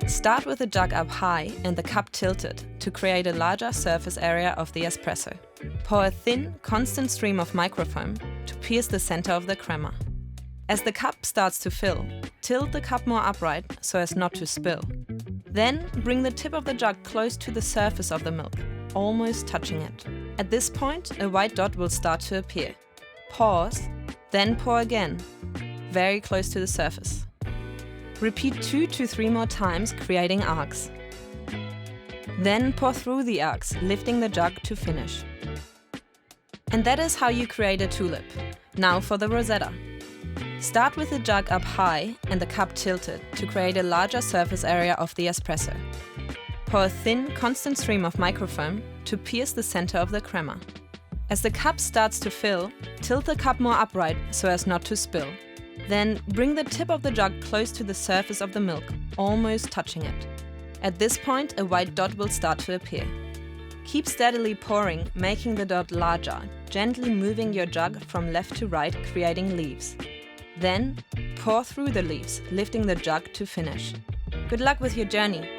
Start with the jug up high and the cup tilted to create a larger surface area of the espresso. Pour a thin, constant stream of microfoam to pierce the center of the crema. As the cup starts to fill, tilt the cup more upright so as not to spill. Then bring the tip of the jug close to the surface of the milk, almost touching it. At this point, a white dot will start to appear. Pause, then pour again, very close to the surface. Repeat 2 to 3 more times, creating arcs. Then pour through the arcs, lifting the jug to finish. And that is how you create a tulip. Now for the Rosetta. Start with the jug up high and the cup tilted to create a larger surface area of the espresso. Pour a thin, constant stream of microfoam to pierce the center of the crema. As the cup starts to fill, tilt the cup more upright so as not to spill. Then bring the tip of the jug close to the surface of the milk, almost touching it. At this point, a white dot will start to appear. Keep steadily pouring, making the dot larger, gently moving your jug from left to right, creating leaves. Then, pour through the leaves, lifting the jug to finish. Good luck with your journey!